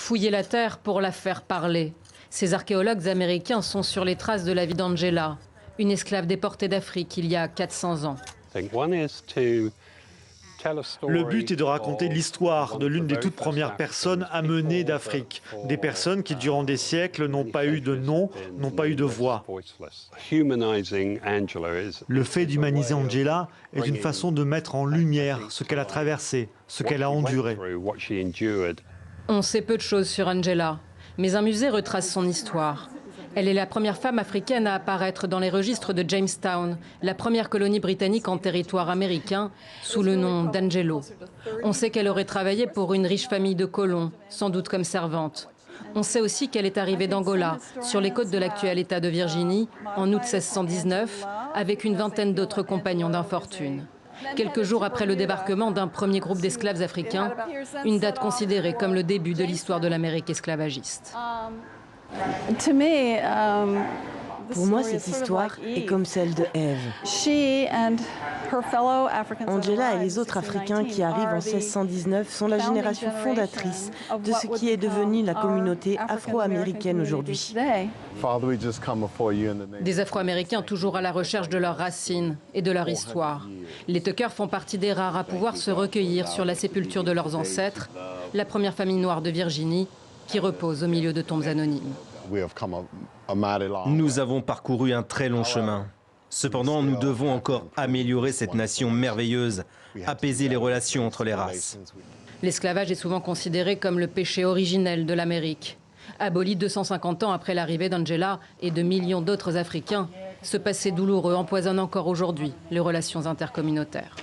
Fouiller la terre pour la faire parler. Ces archéologues américains sont sur les traces de la vie d'Angela, une esclave déportée d'Afrique il y a 400 ans. Le but est de raconter l'histoire de l'une des toutes premières personnes amenées d'Afrique. Des personnes qui, durant des siècles, n'ont pas eu de nom, n'ont pas eu de voix. Le fait d'humaniser Angela est une façon de mettre en lumière ce qu'elle a traversé, ce qu'elle a enduré. On sait peu de choses sur Angela, mais un musée retrace son histoire. Elle est la première femme africaine à apparaître dans les registres de Jamestown, la première colonie britannique en territoire américain, sous le nom d'Angelo. On sait qu'elle aurait travaillé pour une riche famille de colons, sans doute comme servante. On sait aussi qu'elle est arrivée d'Angola, sur les côtes de l'actuel État de Virginie, en août 1619, avec une vingtaine d'autres compagnons d'infortune. Quelques jours après le débarquement d'un premier groupe d'esclaves africains, une date considérée comme le début de l'histoire de l'Amérique esclavagiste. Pour moi, cette histoire est comme celle de Ève. Angela et les autres Africains qui arrivent en 1619 sont la génération fondatrice de ce qui est devenu la communauté afro-américaine aujourd'hui. Des Afro-Américains toujours à la recherche de leurs racines et de leur histoire. Les Tucker font partie des rares à pouvoir se recueillir sur la sépulture de leurs ancêtres, la première famille noire de Virginie, qui repose au milieu de tombes anonymes. Nous avons parcouru un très long chemin. Cependant, nous devons encore améliorer cette nation merveilleuse, apaiser les relations entre les races. L'esclavage est souvent considéré comme le péché originel de l'Amérique. Aboli 250 ans après l'arrivée d'Angela et de millions d'autres Africains, ce passé douloureux empoisonne encore aujourd'hui les relations intercommunautaires.